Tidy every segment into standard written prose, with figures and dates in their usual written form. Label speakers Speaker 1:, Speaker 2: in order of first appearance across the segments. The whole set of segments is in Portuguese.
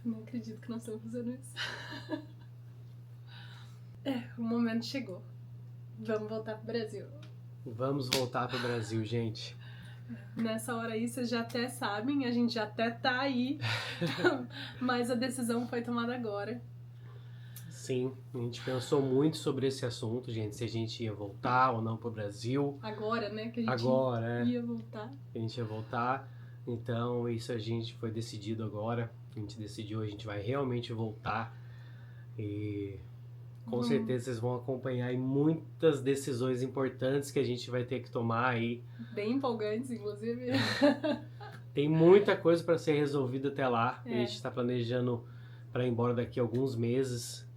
Speaker 1: Não acredito que nós estamos fazendo isso. O momento chegou. Vamos voltar pro Brasil.
Speaker 2: Vamos voltar pro Brasil, gente.
Speaker 1: Nessa hora aí, vocês já até sabem, a gente já até tá aí, mas a decisão foi tomada agora.
Speaker 2: Sim, a gente pensou muito sobre esse assunto, gente, se a gente ia voltar ou não pro Brasil.
Speaker 1: Agora, né, que a gente ia voltar.
Speaker 2: A gente ia voltar, então isso a gente foi decidido agora, a gente decidiu, a gente vai realmente voltar e com certeza vocês vão acompanhar aí muitas decisões importantes que a gente vai ter que tomar aí.
Speaker 1: Bem empolgantes, inclusive.
Speaker 2: Tem muita coisa para ser resolvida até lá. A gente está planejando para ir embora daqui a alguns meses,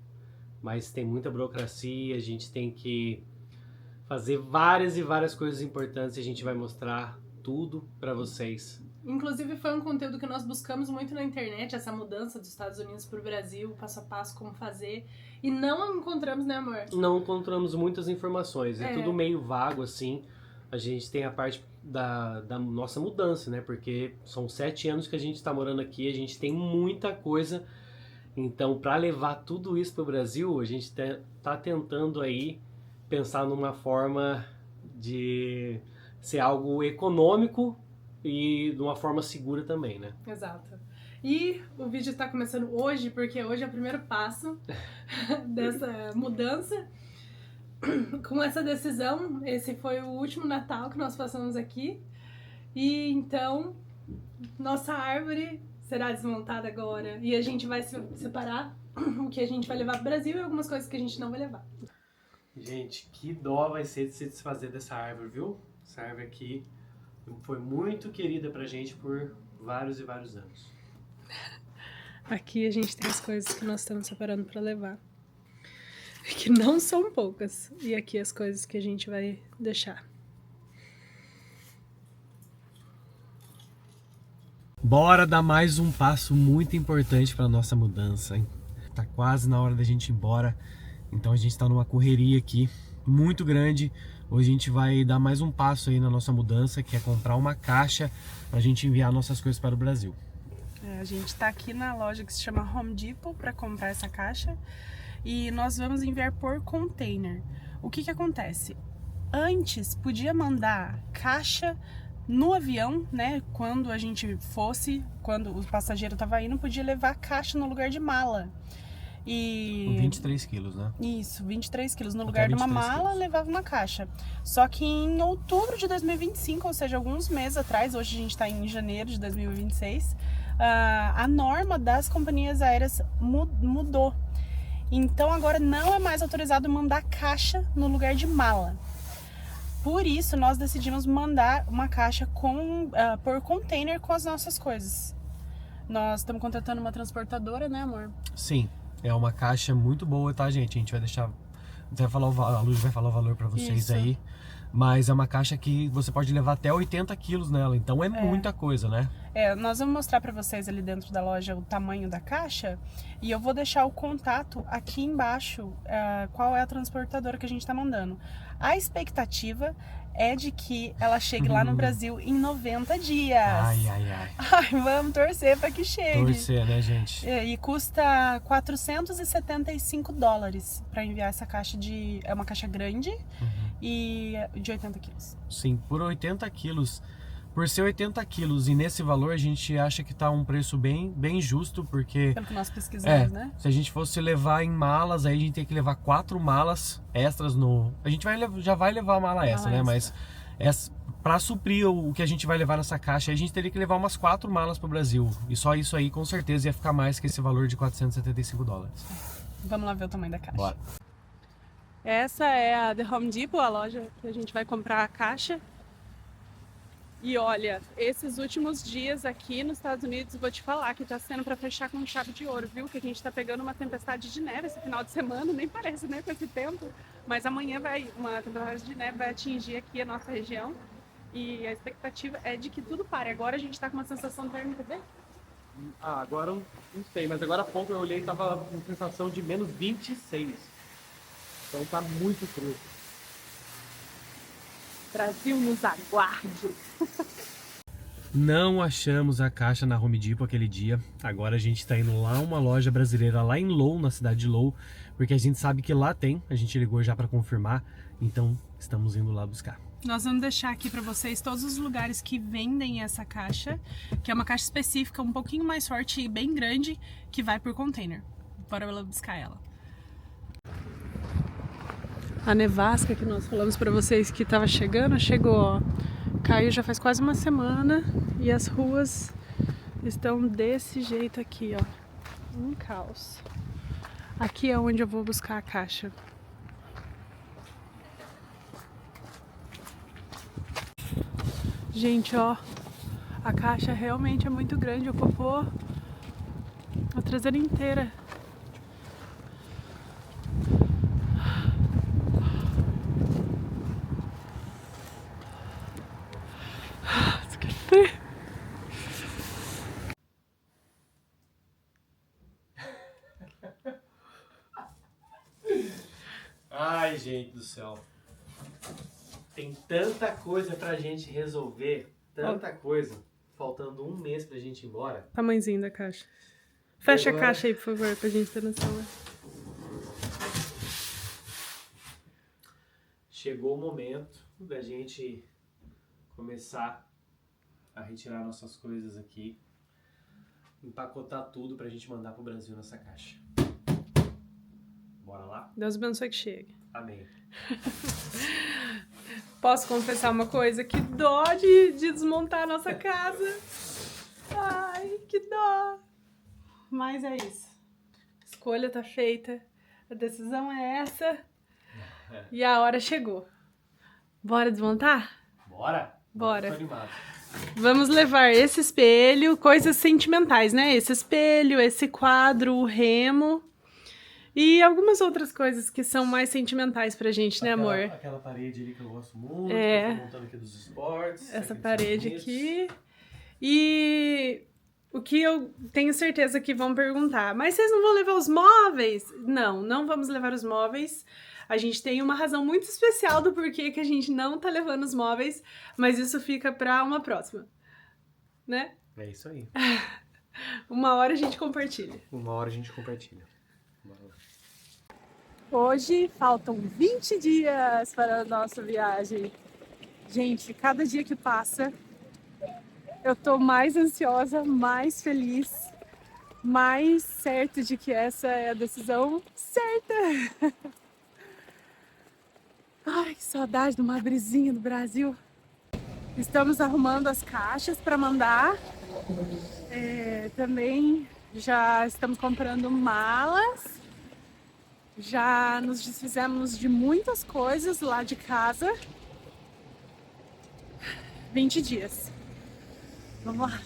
Speaker 2: mas tem muita burocracia, a gente tem que fazer várias e várias coisas importantes e a gente vai mostrar tudo para vocês.
Speaker 1: Inclusive foi um conteúdo que nós buscamos muito na internet, essa mudança dos Estados Unidos para o Brasil, passo a passo, como fazer, e não encontramos, né, amor?
Speaker 2: Não encontramos muitas informações, é tudo meio vago, assim. A gente tem a parte da nossa mudança, né, porque são 7 anos que a gente está morando aqui, a gente tem muita coisa, então para levar tudo isso para o Brasil, a gente tá tentando aí pensar numa forma de ser algo econômico, e de uma forma segura também, né?
Speaker 1: Exato. E o vídeo está começando hoje, porque hoje é o primeiro passo dessa mudança. Com essa decisão, esse foi o último Natal que nós passamos aqui. E então, nossa árvore será desmontada agora. E a gente vai separar o que a gente vai levar para o Brasil e algumas coisas que a gente não vai levar.
Speaker 2: Gente, que dó vai ser de se desfazer dessa árvore, viu? Essa árvore aqui foi muito querida pra gente por vários e vários anos.
Speaker 1: Aqui a gente tem as coisas que nós estamos separando para levar. Que não são poucas. E aqui as coisas que a gente vai deixar.
Speaker 2: Bora dar mais um passo muito importante para nossa mudança, hein? Tá quase na hora da gente ir embora. Então a gente tá numa correria aqui muito grande. Hoje a gente vai dar mais um passo aí na nossa mudança, que é comprar uma caixa pra gente enviar nossas coisas para o Brasil.
Speaker 1: A gente tá aqui na loja que se chama Home Depot para comprar essa caixa e nós vamos enviar por container. O que acontece? Antes podia mandar caixa no avião, né? Quando a gente fosse, quando o passageiro tava indo, podia levar caixa no lugar de mala.
Speaker 2: Com 23 quilos, né?
Speaker 1: Isso, 23 quilos. No lugar de uma mala, levava uma caixa. Só que em outubro de 2025, ou seja, alguns meses atrás, hoje a gente está em janeiro de 2026, a norma das companhias aéreas mudou. Então agora não é mais autorizado mandar caixa no lugar de mala. Por isso, nós decidimos mandar uma caixa por container com as nossas coisas. Nós estamos contratando uma transportadora, né, amor?
Speaker 2: Sim. É uma caixa muito boa, tá, gente? A gente vai deixar... a Luz vai falar o valor pra vocês aí. Mas é uma caixa que você pode levar até 80 quilos nela. Então é muita coisa, né?
Speaker 1: Nós vamos mostrar pra vocês ali dentro da loja o tamanho da caixa. E eu vou deixar o contato aqui embaixo, qual é a transportadora que a gente tá mandando. A expectativa é de que ela chegue lá no Brasil em 90 dias.
Speaker 2: Ai.
Speaker 1: Vamos torcer para que chegue.
Speaker 2: Torcer, né, gente?
Speaker 1: E custa $475 para enviar essa caixa é uma caixa grande e de 80 quilos.
Speaker 2: Sim, por 80 quilos. Por ser 80 quilos e nesse valor a gente acha que tá um preço bem justo, porque...
Speaker 1: Pelo que nós pesquisamos, né?
Speaker 2: Se a gente fosse levar em malas, aí a gente tem que levar 4 malas extras no... A gente já vai levar a mala extra, né? Mas para suprir o que a gente vai levar nessa caixa, a gente teria que levar umas 4 malas pro Brasil. E só isso aí com certeza ia ficar mais que esse valor de $475.
Speaker 1: Vamos lá ver o tamanho da caixa.
Speaker 2: Bora.
Speaker 1: Essa é a The Home Depot, a loja que a gente vai comprar a caixa. E olha, esses últimos dias aqui nos Estados Unidos, vou te falar que tá sendo para fechar com chave de ouro, viu? Que a gente tá pegando uma tempestade de neve esse final de semana, nem parece, né, com esse tempo. Mas amanhã uma tempestade de neve vai atingir aqui a nossa região. E a expectativa é de que tudo pare. Agora a gente tá com uma sensação térmica bem?
Speaker 2: Agora eu não sei, mas agora há pouco eu olhei e tava com sensação de menos 26. Então tá muito frio.
Speaker 1: Brasil nos aguarde.
Speaker 2: Não achamos a caixa na Home Depot aquele dia. Agora a gente tá indo lá uma loja brasileira lá em Lowell, na cidade de Lowell, porque a gente sabe que lá tem. A gente ligou já para confirmar, então estamos indo lá buscar.
Speaker 1: Nós vamos deixar aqui para vocês todos os lugares que vendem essa caixa, que é uma caixa específica, um pouquinho mais forte e bem grande, que vai por container. Bora lá buscar ela. A nevasca que nós falamos para vocês que estava chegando, chegou, ó. Caiu já faz quase uma semana e as ruas estão desse jeito aqui, ó. Um caos. Aqui é onde eu vou buscar a caixa. Gente, ó, a caixa realmente é muito grande, ocupou a traseira inteira.
Speaker 2: Ai, gente do céu. Tem tanta coisa pra gente resolver, tanta coisa, faltando um mês pra gente ir embora.
Speaker 1: Tamanhozinho da caixa. Fecha
Speaker 2: agora...
Speaker 1: a caixa aí, por favor, pra gente ter noção. Né?
Speaker 2: Chegou o momento da gente começar a retirar nossas coisas aqui, empacotar tudo pra gente mandar pro Brasil nessa caixa. Bora lá?
Speaker 1: Deus abençoe que chegue.
Speaker 2: Amém.
Speaker 1: Posso confessar uma coisa? Que dó de desmontar a nossa casa. Ai, que dó. Mas é isso. A escolha tá feita. A decisão é essa. E a hora chegou. Bora desmontar?
Speaker 2: Bora?
Speaker 1: Bora.
Speaker 2: Tô animado.
Speaker 1: Vamos levar esse espelho, coisas sentimentais, né? Esse espelho, esse quadro, o remo e algumas outras coisas que são mais sentimentais pra gente, né, amor?
Speaker 2: Aquela parede ali que eu gosto muito,
Speaker 1: É.
Speaker 2: que eu tô montando aqui dos esportes.
Speaker 1: Essa parede aqui. E o que eu tenho certeza que vão perguntar, mas vocês não vão levar os móveis? Não, não vamos levar os móveis. A gente tem uma razão muito especial do porquê que a gente não tá levando os móveis, mas isso fica pra uma próxima, né?
Speaker 2: É isso aí.
Speaker 1: Uma hora a gente compartilha.
Speaker 2: Uma hora a gente compartilha. Bora lá.
Speaker 1: Hoje faltam 20 dias para a nossa viagem. Gente, cada dia que passa, eu tô mais ansiosa, mais feliz, mais certa de que essa é a decisão certa. Ai, que saudade de uma brisinha do Brasil. Estamos arrumando as caixas para mandar. Também já estamos comprando malas. Já nos desfizemos de muitas coisas lá de casa. 20 dias. Vamos lá.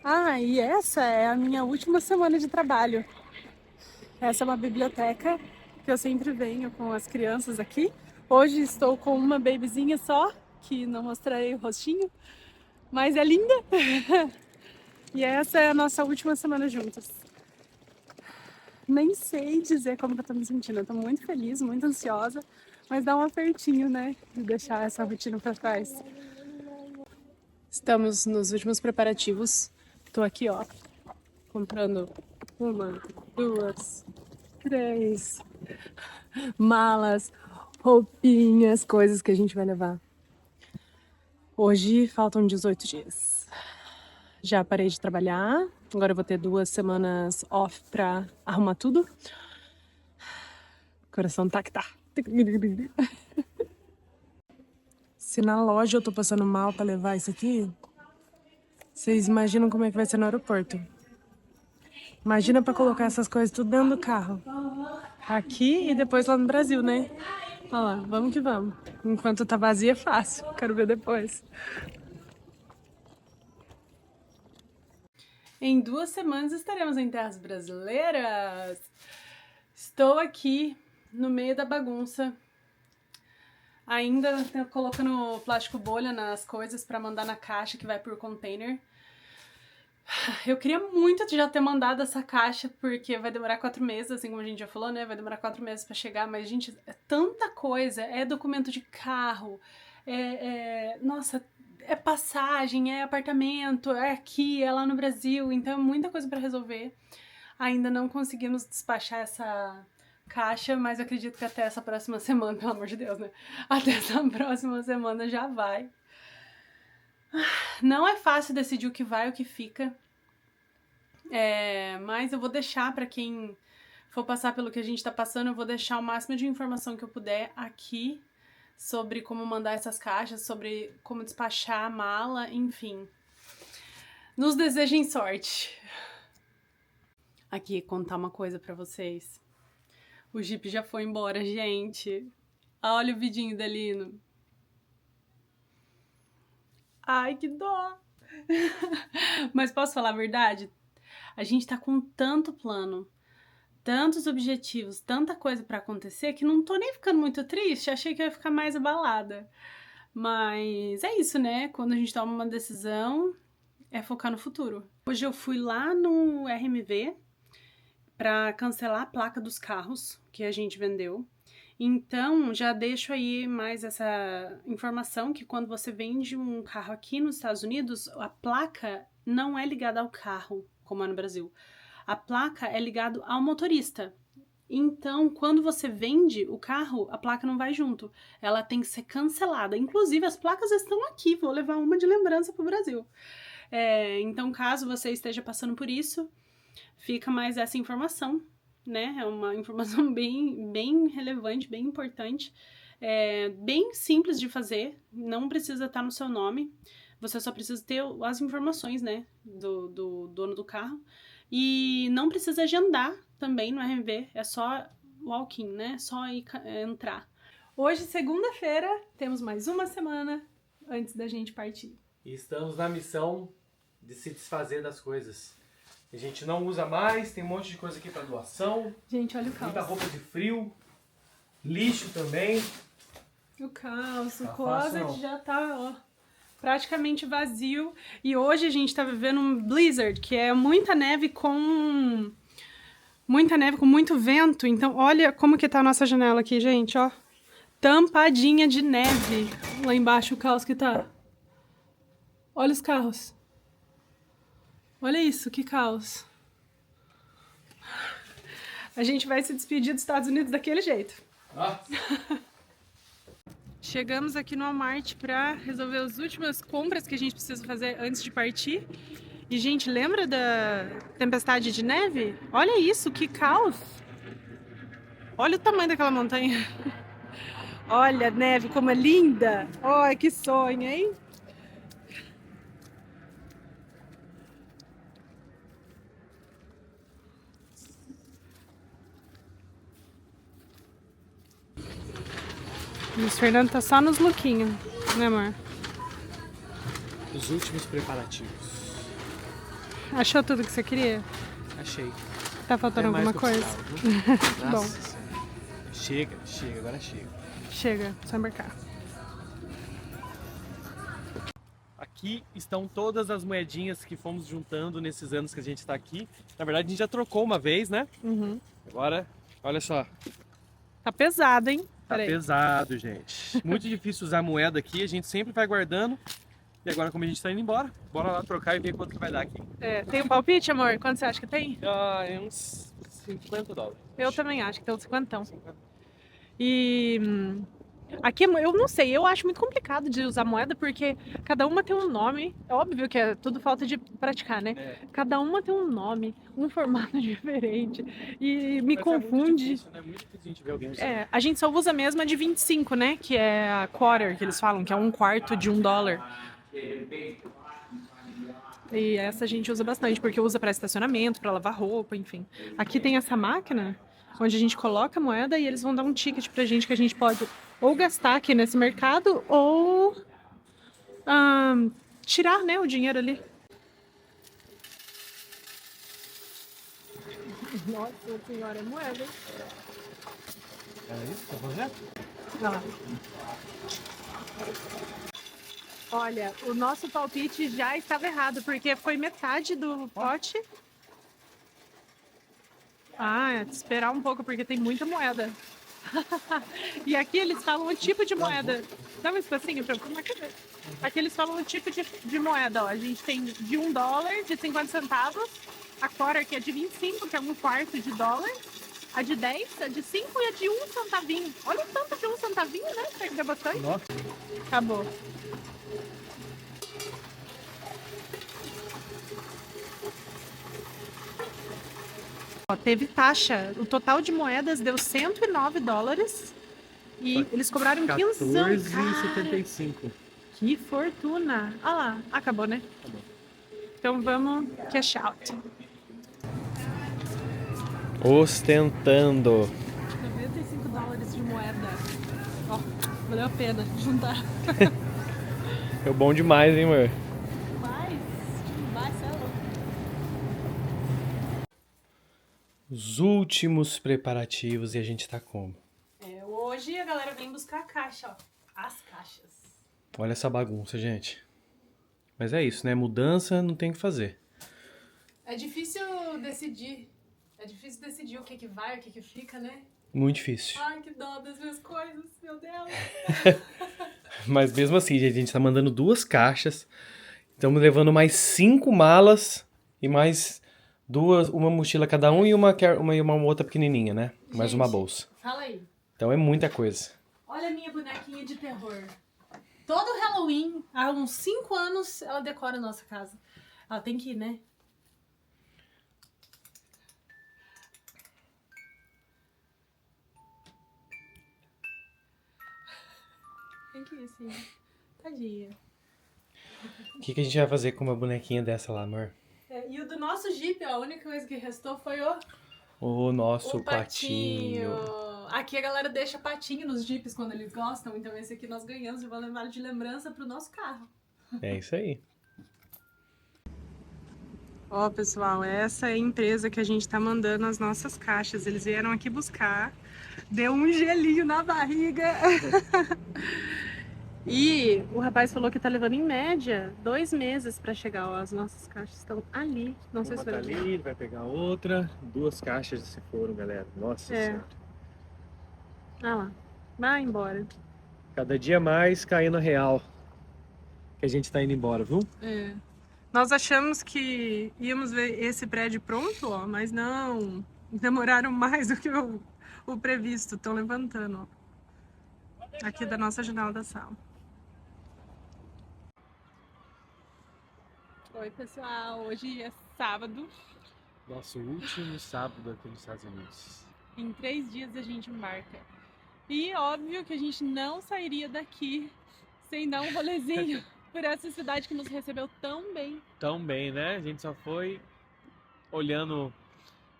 Speaker 1: Ah, e essa é a minha última semana de trabalho. Essa é uma biblioteca que eu sempre venho com as crianças aqui. Hoje estou com uma babyzinha só, que não mostrarei o rostinho, mas é linda. E essa é a nossa última semana juntas. Nem sei dizer como que eu tô me sentindo. Eu tô muito feliz, muito ansiosa, mas dá um apertinho, né? De deixar essa rotina pra trás. Estamos nos últimos preparativos. Tô aqui, ó, comprando 1, 2, 3 malas, roupinhas, coisas que a gente vai levar. Hoje faltam 18 dias. Já parei de trabalhar, agora eu vou ter 2 semanas off pra arrumar tudo. O coração tá que tá. Se na loja eu tô passando mal pra levar isso aqui, vocês imaginam como é que vai ser no aeroporto. Imagina pra colocar essas coisas tudo dentro do carro. Aqui e depois lá no Brasil, né? Olha lá, vamos que vamos. Enquanto tá vazia é fácil, quero ver depois. Em 2 semanas estaremos em terras brasileiras. Estou aqui no meio da bagunça. Ainda colocando plástico bolha nas coisas para mandar na caixa que vai por container. Eu queria muito já ter mandado essa caixa, porque vai demorar 4 meses, assim como a gente já falou, né? Vai demorar 4 meses para chegar, mas, gente, é tanta coisa. É documento de carro, nossa, é passagem, é apartamento, é aqui, é lá no Brasil, então é muita coisa para resolver. Ainda não conseguimos despachar essa caixa, mas eu acredito que até essa próxima semana, pelo amor de Deus, né? Até essa próxima semana já vai. Não é fácil decidir o que vai e o que fica. Mas eu vou deixar para quem for passar pelo que a gente tá passando, eu vou deixar o máximo de informação que eu puder aqui sobre como mandar essas caixas, sobre como despachar a mala, enfim. Nos desejem sorte. Aqui, contar uma coisa pra vocês. O Jeep já foi embora, gente. Olha o vidinho da Lino. Ai, que dó. Mas posso falar a verdade? A gente tá com tanto plano, tantos objetivos, tanta coisa pra acontecer que não tô nem ficando muito triste. Achei que eu ia ficar mais abalada. Mas é isso, né? Quando a gente toma uma decisão, é focar no futuro. Hoje eu fui lá no RMV pra cancelar a placa dos carros que a gente vendeu. Então, já deixo aí mais essa informação que quando você vende um carro aqui nos Estados Unidos, a placa não é ligada ao carro, como é no Brasil. A placa é ligada ao motorista. Então, quando você vende o carro, a placa não vai junto. Ela tem que ser cancelada. Inclusive, as placas estão aqui. Vou levar uma de lembrança para o Brasil. Então, caso você esteja passando por isso, fica mais essa informação, né? É uma informação bem relevante, bem importante. Bem simples de fazer. Não precisa estar no seu nome. Você só precisa ter as informações, né? Do dono do carro. E não precisa agendar também no RMV, é só walk-in, né? Só ir entrar. Hoje, segunda-feira, temos mais uma semana antes da gente partir.
Speaker 2: E estamos na missão de se desfazer das coisas. A gente não usa mais, tem um monte de coisa aqui para doação.
Speaker 1: Gente, olha o caos.
Speaker 2: Muita roupa de frio, lixo também.
Speaker 1: O caos, o
Speaker 2: Tá
Speaker 1: closet
Speaker 2: fácil,
Speaker 1: já tá, ó, praticamente vazio. E hoje a gente tá vivendo um blizzard, que é muita neve com muito vento. Então, olha como que tá a nossa janela aqui, gente, ó. Tampadinha de neve. Lá embaixo o caos que tá. Olha os carros. Olha isso, que caos. A gente vai se despedir dos Estados Unidos daquele jeito. Chegamos aqui no Walmart para resolver as últimas compras que a gente precisa fazer antes de partir. E, gente, lembra da tempestade de neve? Olha isso, que caos! Olha o tamanho daquela montanha. Olha a neve, como é linda! Olha, que sonho, hein? O Luiz Fernando tá só nos lookinhos, né, amor?
Speaker 2: Os últimos preparativos.
Speaker 1: Achou tudo que você queria?
Speaker 2: Achei.
Speaker 1: Tá faltando alguma coisa? Bom.
Speaker 2: Chega, agora chega.
Speaker 1: Chega, só embarcar.
Speaker 2: Aqui estão todas as moedinhas que fomos juntando nesses anos que a gente está aqui. Na verdade, a gente já trocou uma vez, né?
Speaker 1: Uhum.
Speaker 2: Agora, olha só.
Speaker 1: Tá pesado, hein?
Speaker 2: Tá pesado, gente. Muito difícil usar moeda aqui, a gente sempre vai guardando. E agora, como a gente tá indo embora, bora lá trocar e ver quanto que vai dar aqui.
Speaker 1: Tem um palpite, amor? Quanto você acha que tem?
Speaker 2: É uns $50.
Speaker 1: Eu também acho que tem uns 50. E aqui, eu não sei, eu acho muito complicado de usar moeda porque cada uma tem um nome. É óbvio que é tudo falta de praticar, né? Cada uma tem um nome, um formato diferente. E me confunde.
Speaker 2: É muito difícil, né? Muito difícil a gente ver alguém usando.
Speaker 1: A gente só usa mesmo a de 25, né? Que é a quarter, que eles falam, que é $1/4 de $1. E essa a gente usa bastante, porque usa para estacionamento, para lavar roupa, enfim. Aqui tem essa máquina onde a gente coloca a moeda e eles vão dar um ticket pra gente que a gente pode ou gastar aqui nesse mercado ou tirar, né, o dinheiro ali. Nossa senhora, é moeda, hein?
Speaker 2: É isso? Tá fazendo?
Speaker 1: Olha lá. Olha, o nosso palpite já estava errado, porque foi metade do pote. Esperar um pouco, porque tem muita moeda. E aqui eles falam o tipo de moeda. Dá um espacinho pra eu filmar. Aqui eles falam o tipo de moeda, ó. A gente tem de $1, de 50 centavos. A quarter que é de 25, que é $1/4. A de 10, a de 5 e a de 1 centavinho. Olha o tanto de 1 centavinho, né? Será que deu bastante?
Speaker 2: Nossa.
Speaker 1: Acabou. Ó, teve taxa. O total de moedas deu $109. E eles cobraram 15.
Speaker 2: R$14,75.
Speaker 1: Que fortuna! Ah lá, acabou, né?
Speaker 2: Acabou.
Speaker 1: Então vamos cash out.
Speaker 2: Ostentando.
Speaker 1: $95 de moeda. Ó, valeu a pena juntar.
Speaker 2: É bom demais, hein, amor?
Speaker 1: Demais, é louco.
Speaker 2: Os últimos preparativos e a gente tá como?
Speaker 1: Hoje a galera vem buscar a caixa, ó. As caixas.
Speaker 2: Olha essa bagunça, gente. Mas é isso, né? Mudança não tem o que fazer.
Speaker 1: É difícil decidir. É difícil decidir o que vai, o que fica, né?
Speaker 2: Muito difícil.
Speaker 1: Ai, que dó das minhas coisas, meu Deus.
Speaker 2: Mas mesmo assim, gente, a gente tá mandando 2 caixas. Estamos levando mais 5 malas e mais 2, uma mochila cada um e uma outra pequenininha, né? Mais uma bolsa.
Speaker 1: Fala aí.
Speaker 2: Então é muita coisa.
Speaker 1: Olha a minha bonequinha de terror. Todo Halloween, há uns 5 anos, ela decora a nossa casa. Ela tem que ir, né? Tem que ir, sim. Tadinha.
Speaker 2: O que a gente vai fazer com uma bonequinha dessa lá, amor?
Speaker 1: E o do nosso Jeep, a única coisa que restou foi
Speaker 2: O nosso
Speaker 1: o patinho. Aqui a galera deixa patinho nos Jeeps quando eles gostam, então esse aqui nós ganhamos e vamos levar de lembrança pro nosso carro.
Speaker 2: É isso aí.
Speaker 1: Ó, pessoal, essa é a empresa que a gente tá mandando as nossas caixas. Eles vieram aqui buscar, deu um gelinho na barriga. E o rapaz falou que tá levando em média 2 meses pra chegar. Ó, as nossas caixas estão ali. Não sei se
Speaker 2: Uma tá ali, ele vai pegar outra. 2 caixas se foram, galera. Nossa Senhora.
Speaker 1: Ah lá, vai embora.
Speaker 2: Cada dia mais caindo a real que a gente tá indo embora, viu?
Speaker 1: Nós achamos que íamos ver esse prédio pronto, ó, mas não. Demoraram mais do que o previsto. Estão levantando, ó. Aqui da nossa janela da sala. Oi, pessoal. Hoje é sábado.
Speaker 2: Nosso último sábado aqui nos Estados Unidos.
Speaker 1: Em 3 dias a gente embarca. E óbvio que a gente não sairia daqui sem dar um rolezinho por essa cidade que nos recebeu tão bem.
Speaker 2: Tão bem, né? A gente só foi olhando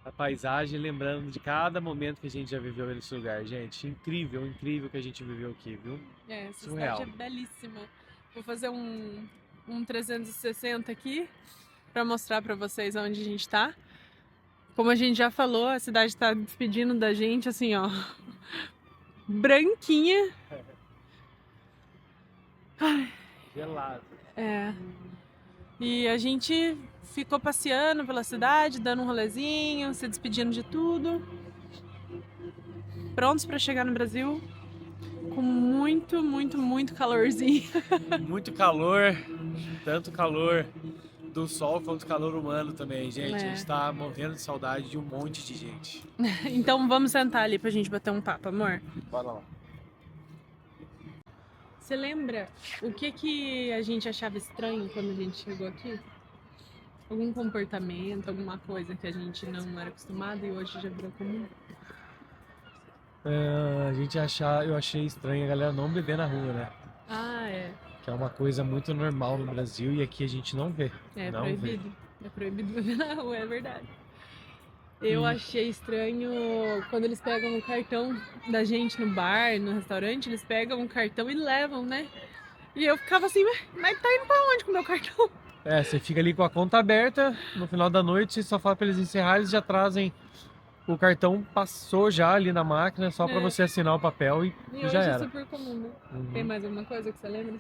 Speaker 2: a paisagem, lembrando de cada momento que a gente já viveu nesse lugar, gente. Incrível, incrível que a gente viveu aqui, viu?
Speaker 1: Essa
Speaker 2: Surreal.
Speaker 1: cidade é belíssima. Vou fazer um 360 aqui para mostrar para vocês onde a gente tá. Como a gente já falou, a cidade está despedindo da gente, assim, ó, branquinha.
Speaker 2: Gelado.
Speaker 1: E a gente ficou passeando pela cidade, dando um rolezinho, se despedindo de tudo. Prontos para chegar no Brasil com muito, muito, muito calorzinho.
Speaker 2: Muito calor, tanto calor do sol quanto calor humano também, gente. A gente tá morrendo de saudade de um monte de gente.
Speaker 1: Então vamos sentar ali pra gente bater um papo, amor.
Speaker 2: Bora lá.
Speaker 1: Você lembra o que a gente achava estranho quando a gente chegou aqui? Algum comportamento, alguma coisa que a gente não era acostumado e hoje já virou comum?
Speaker 2: Eu achei estranho a galera não beber na rua, né? Que é uma coisa muito normal no Brasil e aqui a gente não vê.
Speaker 1: É
Speaker 2: não
Speaker 1: proibido.
Speaker 2: Vê.
Speaker 1: É proibido beber na rua, é verdade. Eu achei estranho quando eles pegam o cartão da gente no bar, no restaurante, eles pegam o cartão e levam, né? E eu ficava assim, mas tá indo pra onde com o meu cartão?
Speaker 2: Você fica ali com a conta aberta, no final da noite você só fala pra eles encerrar, eles já trazem o cartão, passou já ali na máquina, só pra você assinar o papel e já
Speaker 1: hoje
Speaker 2: era.
Speaker 1: É super comum, né? Tem mais alguma coisa que você lembra?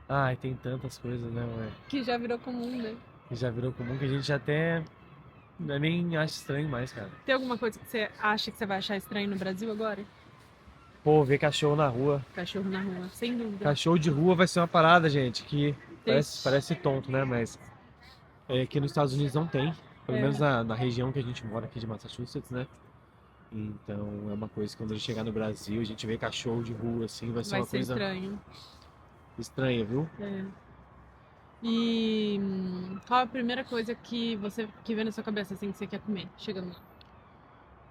Speaker 2: Ai, tem tantas coisas, né, mãe?
Speaker 1: Que já virou comum, né?
Speaker 2: Que já virou comum, que a gente até nem acha estranho mais, cara.
Speaker 1: Tem alguma coisa que você acha que você vai achar estranho no Brasil agora?
Speaker 3: Pô, ver cachorro na rua.
Speaker 1: Cachorro na rua, sem dúvida.
Speaker 3: Cachorro de rua vai ser uma parada, gente, que parece tonto, né? Mas aqui nos Estados Unidos não tem. Pelo menos na região que a gente mora aqui de Massachusetts, né? Então é uma coisa que quando a gente chegar no Brasil, a gente vê cachorro de rua, assim, vai ser uma coisa
Speaker 1: estranho.
Speaker 3: Estranha, viu?
Speaker 1: É. E qual a primeira coisa que vem na sua cabeça, assim, que você quer comer, chegando lá?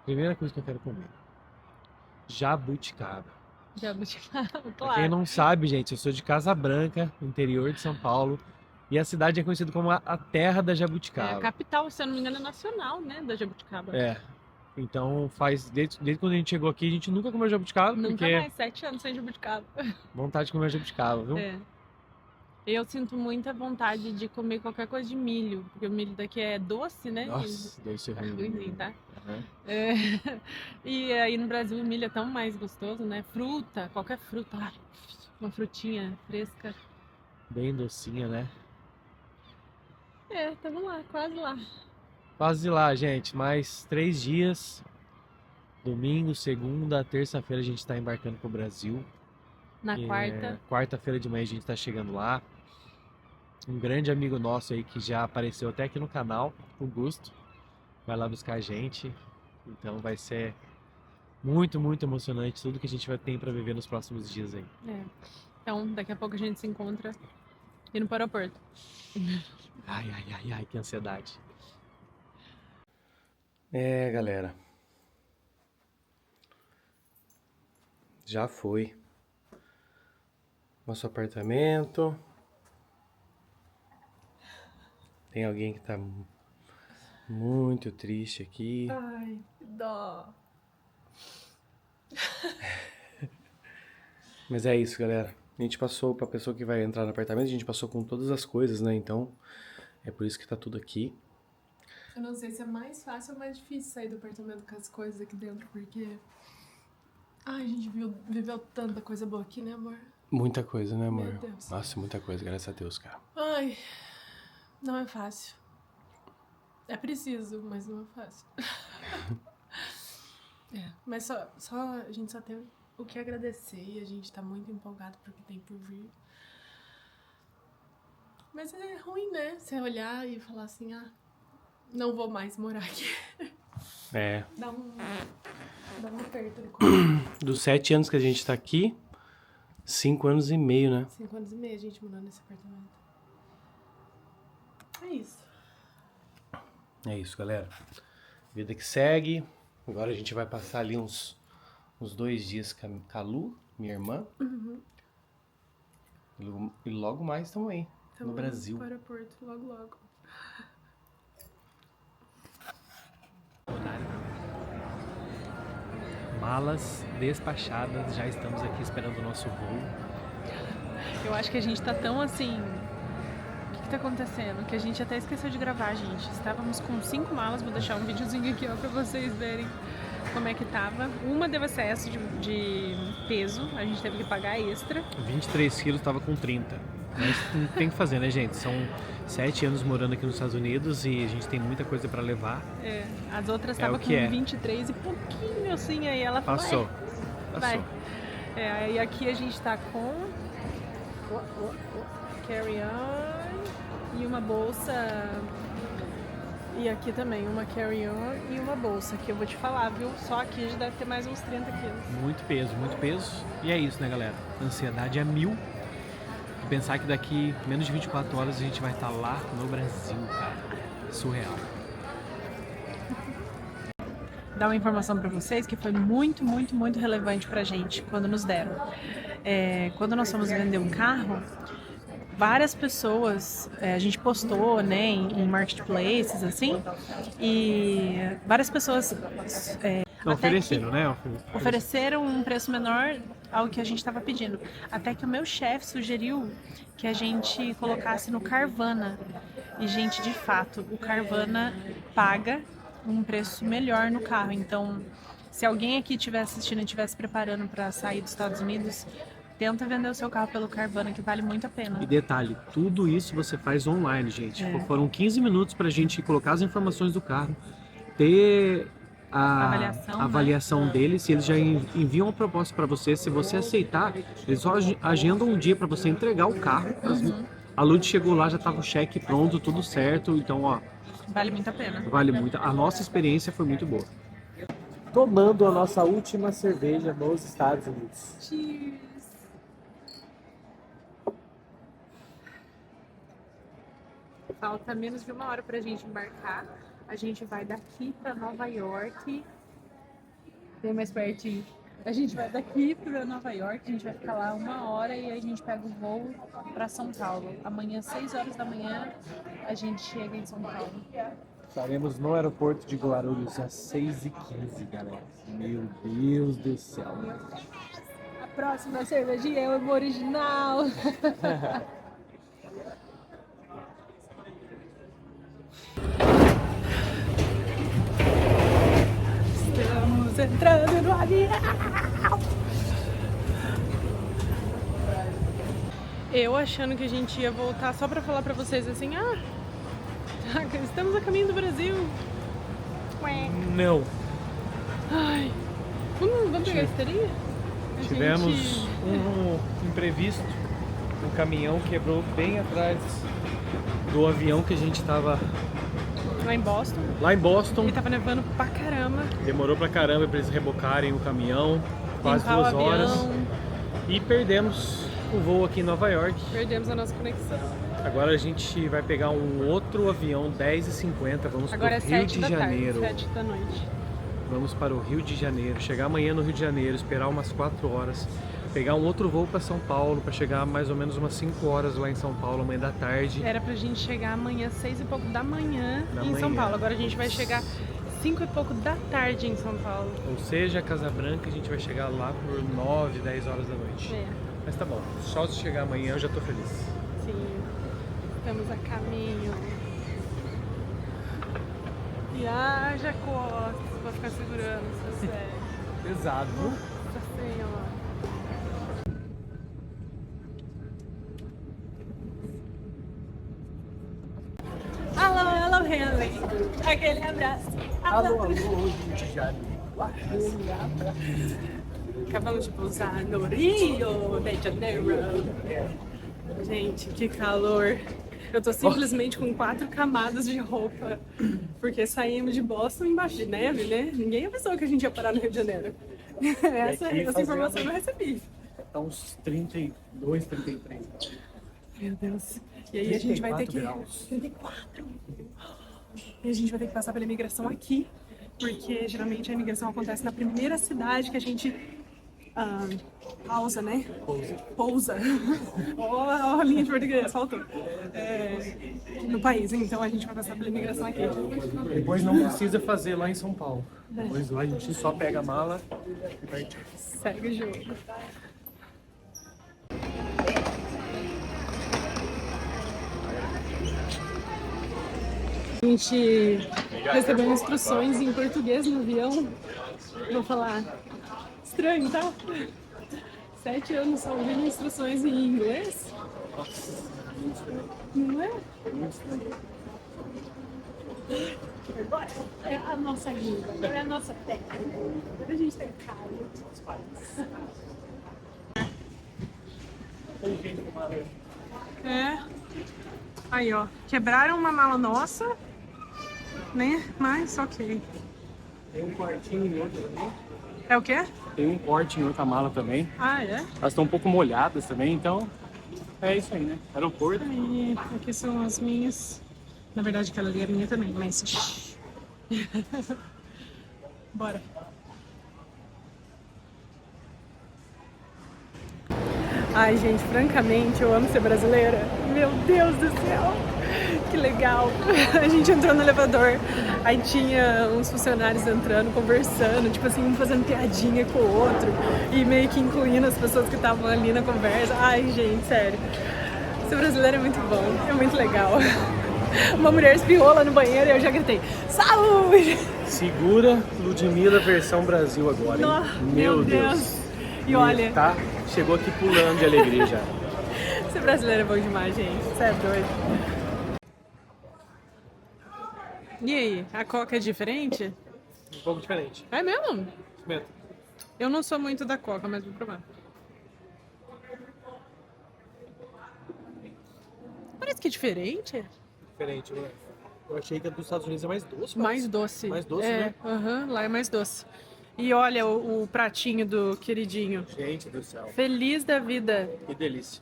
Speaker 3: Primeira coisa que eu quero comer. Jabuticaba.
Speaker 1: Jabuticaba,
Speaker 3: Pra
Speaker 1: claro.
Speaker 3: quem não sabe, gente, eu sou de Casa Branca, interior de São Paulo. E a cidade é conhecida como a terra da jabuticaba.
Speaker 1: É a capital, se eu não me engano, é nacional, né, da jabuticaba.
Speaker 3: É. Então desde quando a gente chegou aqui, a gente nunca comeu jabuticaba.
Speaker 1: Nunca
Speaker 3: porque
Speaker 1: mais, 7 anos sem jabuticaba.
Speaker 3: vontade de comer jabuticaba, viu?
Speaker 1: É. Eu sinto muita vontade de comer qualquer coisa de milho, porque o milho daqui é doce, né?
Speaker 3: Nossa, deve ser ruim.
Speaker 1: Ruimzinho, tá?
Speaker 3: Uhum.
Speaker 1: É. E aí no Brasil o milho é tão mais gostoso, né? Fruta, qualquer fruta. Ai, uma frutinha fresca.
Speaker 3: Bem docinha, né?
Speaker 1: Tamo lá, quase lá.
Speaker 3: Quase lá, gente. Mais 3 dias. Domingo, segunda, terça-feira a gente tá embarcando pro Brasil.
Speaker 1: Na quarta.
Speaker 3: Quarta-feira de manhã a gente tá chegando lá. Um grande amigo nosso aí que já apareceu até aqui no canal, o Gusto, vai lá buscar a gente. Então vai ser muito, muito emocionante tudo que a gente vai ter pra viver nos próximos dias aí.
Speaker 1: Então, daqui a pouco a gente se encontra indo para o aeroporto.
Speaker 3: Ai, que ansiedade.
Speaker 2: Galera. Já foi. Nosso apartamento. Tem alguém que tá muito triste aqui.
Speaker 1: Ai, que dó.
Speaker 2: Mas é isso, galera. A gente passou pra pessoa que vai entrar no apartamento, a gente passou com todas as coisas, né? Então, é por isso que tá tudo aqui.
Speaker 4: Eu não sei se é mais fácil ou mais difícil sair do apartamento com as coisas aqui dentro, porque... Ai, a gente viveu tanta coisa boa aqui, né, amor?
Speaker 2: Muita coisa, né, amor?
Speaker 4: Meu Deus.
Speaker 2: Nossa, muita coisa, graças a Deus, cara.
Speaker 4: Ai, não é fácil. É preciso, mas não é fácil. Mas a gente só tem o que agradecer e a gente tá muito empolgado pro que tem por vir. Mas é ruim, né? Você olhar e falar assim, não vou mais morar aqui. Dá um aperto no coração.
Speaker 2: Dos 7 anos que a gente tá aqui, 5 anos e meio, né?
Speaker 4: 5 anos e meio a gente morou nesse apartamento. É isso.
Speaker 2: É isso, galera. Vida que segue. Agora a gente vai passar ali uns 2 dias com a Lu, minha irmã.
Speaker 4: Uhum.
Speaker 2: E logo mais estamos aí, no Brasil.
Speaker 4: No aeroporto, logo, logo.
Speaker 3: Malas despachadas, já estamos aqui esperando o nosso voo.
Speaker 1: Eu acho que a gente tá tão assim... O que tá acontecendo? Que a gente até esqueceu de gravar, gente. Estávamos com 5 malas, vou deixar um videozinho aqui, ó, pra vocês verem como é que tava. Uma deu excesso de peso, a gente teve que pagar extra.
Speaker 3: 23 quilos, tava com 30. Mas tem que fazer, né, gente? São 7 anos morando aqui nos Estados Unidos e a gente tem muita coisa pra levar.
Speaker 1: As outras estavam com 23 e pouquinho, assim, aí ela falou...
Speaker 3: Passou.
Speaker 1: Vai. E aqui a gente tá com... carry-on e uma bolsa, e aqui também uma carry-on e uma bolsa, que eu vou te falar, viu? Só aqui já deve ter mais uns 30 quilos.
Speaker 3: Muito peso. E é isso, né, galera? Ansiedade é 1000. E pensar que daqui menos de 24 horas a gente vai estar lá no Brasil, cara. Surreal.
Speaker 1: Dar uma informação pra vocês que foi muito, muito, muito relevante pra gente quando nos deram. Quando nós fomos vender um carro, várias pessoas, a gente postou, né, em marketplaces, assim, e várias pessoas
Speaker 3: Ofereceram, né?
Speaker 1: ofereceram um preço menor ao que a gente estava pedindo. Até que o meu chefe sugeriu que a gente colocasse no Carvana. E, gente, de fato, o Carvana paga um preço melhor no carro. Então, se alguém aqui estiver assistindo e estiver se preparando para sair dos Estados Unidos, tenta vender o seu carro pelo Carvana, que vale muito a pena.
Speaker 3: E detalhe, tudo isso você faz online, gente. Foram 15 minutos pra gente colocar as informações do carro, ter
Speaker 1: avaliação,
Speaker 3: avaliação deles, e eles já enviam a proposta para você. Se você aceitar, eles só agendam um dia para você entregar o carro. A Lud chegou lá, já tava o cheque pronto, tudo certo, então ó,
Speaker 1: vale muito a pena.
Speaker 3: Vale muito. A nossa experiência foi muito boa. Tomando a nossa última cerveja nos Estados Unidos.
Speaker 1: Cheers! Falta menos de 1 hora pra gente embarcar. A gente vai daqui pra Nova York. Bem mais pertinho. A gente vai daqui pra Nova York, a gente vai ficar lá 1 hora e aí a gente pega o voo pra São Paulo. Amanhã, 6 horas da manhã, a gente chega em São Paulo.
Speaker 3: Estaremos no aeroporto de Guarulhos às 6h15, galera. Meu Deus do céu.
Speaker 1: A próxima cervejinha é o original. Estamos entrando no avião. Eu achando que a gente ia voltar só pra falar pra vocês assim, estamos a caminho do Brasil. Ué.
Speaker 3: Não.
Speaker 1: Ai. Vamos pegar a esteria?
Speaker 3: Tivemos um imprevisto. Um caminhão quebrou bem atrás do avião que a gente estava
Speaker 1: Lá em Boston.
Speaker 3: lá em Boston.
Speaker 1: E tava nevando pra caramba.
Speaker 3: Demorou pra caramba pra eles rebocarem o caminhão, quase
Speaker 1: Limpar
Speaker 3: 2
Speaker 1: o avião.
Speaker 3: horas. E perdemos o voo aqui em Nova York.
Speaker 1: Perdemos a nossa conexão.
Speaker 3: Agora a gente vai pegar um outro avião, 10h50, vamos
Speaker 1: Agora é
Speaker 3: para o Rio
Speaker 1: 7
Speaker 3: de
Speaker 1: da
Speaker 3: Janeiro.
Speaker 1: tarde, 7 da noite.
Speaker 3: Vamos para o Rio de Janeiro, chegar amanhã no Rio de Janeiro, esperar umas 4 horas, pegar um outro voo para São Paulo, para chegar mais ou menos umas 5 horas lá em São Paulo, amanhã da tarde.
Speaker 1: Era pra gente chegar amanhã, 6 e pouco da manhã em São Paulo. Agora a gente vai chegar 5 e pouco da tarde em São Paulo.
Speaker 3: Ou seja, a Casa Branca a gente vai chegar lá por 9, 10 horas da noite.
Speaker 1: É,
Speaker 3: Mas tá bom, só se chegar amanhã eu já tô feliz.
Speaker 1: sim. Estamos a caminho. E haja costas pra ficar segurando, isso é sério.
Speaker 3: Pesado, viu?
Speaker 1: Nossa Senhora. Alô, alô, Henley. Aquele abraço.
Speaker 3: Alô, Rio de Janeiro.
Speaker 1: Acabamos de pousar no Rio de Janeiro. Gente, que calor. Eu tô simplesmente com 4 camadas de roupa. Porque saímos de Boston embaixo de neve, né? Ninguém avisou que a gente ia parar no Rio de Janeiro. Essa informação eu recebi.
Speaker 3: Tá uns 32, 33.
Speaker 1: Meu Deus. E aí a gente vai ter que...
Speaker 3: 34
Speaker 1: 34! E a gente vai ter que passar pela imigração aqui. Porque geralmente a imigração acontece na primeira cidade que a gente pausa, né? Pousa. Ó, a linha de português, faltou. No país, então a gente vai passar pela imigração aqui.
Speaker 3: Depois não precisa fazer lá em São Paulo. Depois lá a gente só pega a mala e vai.
Speaker 1: Segue o jogo. A gente recebeu instruções em português no avião. Vou falar estranho, tá? 7 anos só ouvindo instruções em inglês. Não é? Agora é a nossa língua, agora é a nossa técnica. Agora a gente tem cara. É. Aí, ó. Quebraram uma mala nossa, né? Mas ok.
Speaker 3: Tem um quartinho em outra também.
Speaker 1: É o quê?
Speaker 3: Tem um corte em outra mala também.
Speaker 1: Ah, é?
Speaker 3: Elas estão um pouco molhadas também, então é isso aí, né? Aeroporto.
Speaker 1: Aí, aqui são as minhas. Na verdade, aquela ali é minha também, mas... Bora. Ai, gente, francamente, eu amo ser brasileira. Meu Deus do céu, que legal. A gente entrou no elevador, aí tinha uns funcionários entrando, conversando, tipo assim, um fazendo piadinha com o outro e meio que incluindo as pessoas que estavam ali na conversa. Ai, gente, sério. Ser brasileiro é muito bom, é muito legal. Uma mulher espirrou lá no banheiro e eu já gritei, saúde!
Speaker 3: Segura Ludmilla versão Brasil agora, hein?
Speaker 1: Meu Deus! E olha...
Speaker 3: Tá, chegou aqui pulando de alegria já.
Speaker 1: Ser brasileiro é bom demais, gente. Você é doido. E aí, a Coca é diferente?
Speaker 3: pouco diferente.
Speaker 4: É mesmo?
Speaker 3: Experimenta.
Speaker 4: Eu não sou muito da Coca, mas vou provar. Parece que é diferente.
Speaker 3: Diferente, né? Eu achei que a dos Estados Unidos é mais doce.
Speaker 4: Mais doce.
Speaker 3: Mais doce,
Speaker 4: é,
Speaker 3: né?
Speaker 4: Lá é mais doce. E olha o pratinho do queridinho.
Speaker 3: Gente do céu.
Speaker 4: Feliz da vida.
Speaker 3: Que delícia.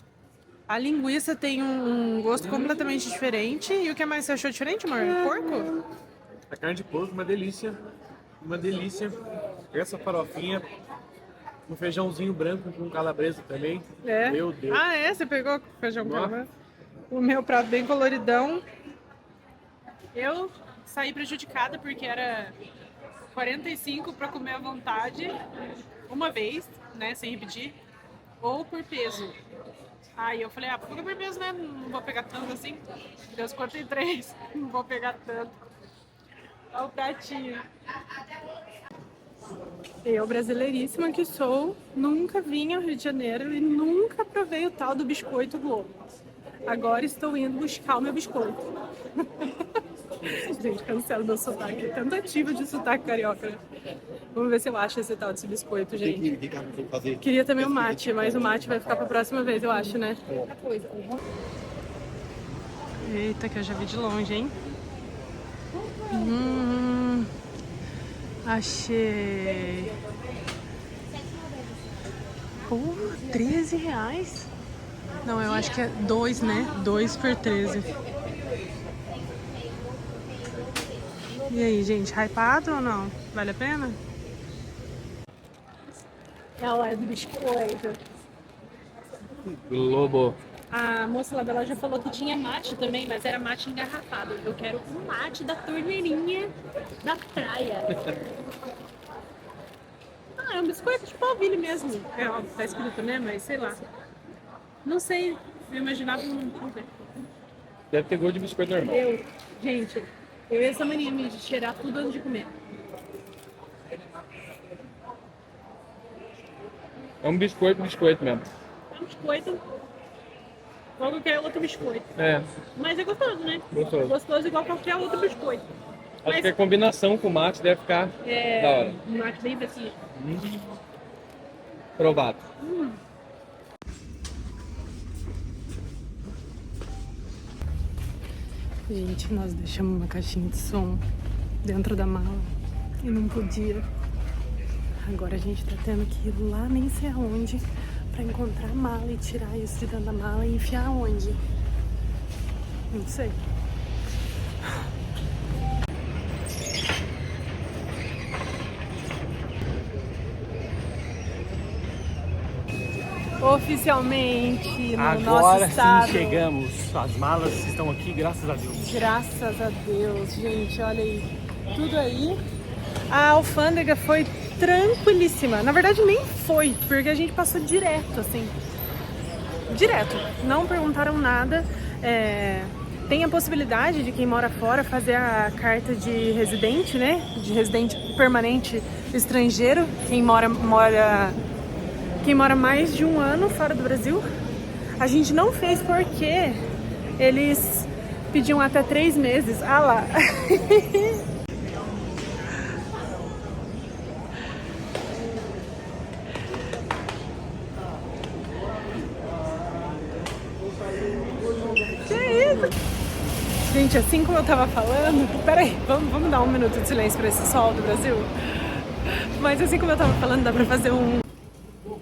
Speaker 4: A linguiça tem um gosto completamente diferente. E o que mais você achou diferente, amor? Porco?
Speaker 3: A carne de porco, uma delícia. Uma delícia. Essa farofinha. Um feijãozinho branco com calabresa também.
Speaker 4: É.
Speaker 3: Meu Deus.
Speaker 4: Ah, é? Você pegou feijão com
Speaker 3: Nossa.
Speaker 4: calabresa? O meu prato bem coloridão. Eu saí prejudicada porque era 45 para comer à vontade, uma vez, né, sem repetir, ou por peso. Aí eu falei, porque por peso, né, não vou pegar tanto assim. Deu 53, não vou pegar tanto. Olha o pratinho. Eu, brasileiríssima que sou, nunca vim ao Rio de Janeiro e nunca provei o tal do biscoito Globo. Agora estou indo buscar o meu biscoito. Gente, cancela meu sotaque. Tentativa de sotaque carioca. Vamos ver se eu acho esse tal desse biscoito, gente. Queria também o mate, mas o mate vai ficar pra próxima vez, eu acho, né? Eita, que eu já vi de longe, hein? Achei. R$13? Não, eu acho que é 2, né? 2 por 13. E aí, gente, hypado ou não? Vale a pena? Ela é do biscoito.
Speaker 3: Globo.
Speaker 4: A moça lá da loja falou que tinha mate também, mas era mate engarrafado. Eu quero um mate da torneirinha da praia. É um biscoito de polvilho mesmo. É, ó, tá escrito, né? Mas sei lá. Não sei. Eu imaginava um...
Speaker 3: Deve ter gosto de biscoito normal.
Speaker 4: Gente, eu e essa mania minha de cheirar tudo antes de comer.
Speaker 3: É um biscoito mesmo.
Speaker 4: É um biscoito. Igual qualquer outro biscoito.
Speaker 3: É,
Speaker 4: Mas é gostoso, né?
Speaker 3: Gostoso.
Speaker 4: Gostoso igual qualquer outro biscoito.
Speaker 3: acho que a combinação com o mate deve ficar da hora.
Speaker 4: Um mate bem assim.
Speaker 3: Provado.
Speaker 4: Gente, nós deixamos uma caixinha de som dentro da mala e não podia. Agora a gente tá tendo que ir lá nem sei aonde pra encontrar a mala e tirar isso de dentro da mala e enfiar onde? Não sei. Oficialmente no nosso estado.
Speaker 3: Sim, chegamos. As malas estão aqui, graças a Deus.
Speaker 4: Graças a Deus, gente, olha aí. Tudo aí. A alfândega foi tranquilíssima. Na verdade, nem foi, porque a gente passou direto, assim. Direto. Não perguntaram nada. Tem a possibilidade de quem mora fora fazer a carta de residente, né? De residente permanente estrangeiro. Quem mora mais de um ano fora do Brasil. A gente não fez porque eles pediam até 3 meses. Ah lá. Que isso? Gente, assim como eu tava falando... Peraí, vamos dar um minuto de silêncio pra esse sol do Brasil? Mas assim como eu tava falando, dá pra fazer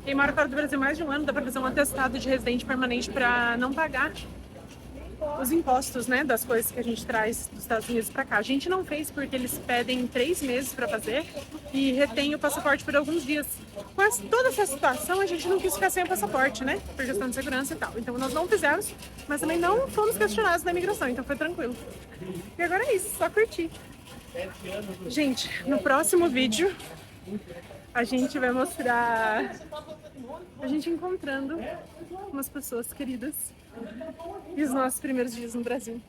Speaker 4: Quem mora fora do Brasil mais de um ano, dá pra fazer um atestado de residente permanente pra não pagar os impostos, né, das coisas que a gente traz dos Estados Unidos pra cá. A gente não fez porque eles pedem 3 meses pra fazer e retém o passaporte por alguns dias. Com toda essa situação, a gente não quis ficar sem o passaporte, né, por questão de segurança e tal. Então nós não fizemos, mas também não fomos questionados na imigração, então foi tranquilo. E agora é isso, só curtir. Gente, no próximo vídeo a gente vai mostrar a gente encontrando umas pessoas queridas e os nossos primeiros dias no Brasil.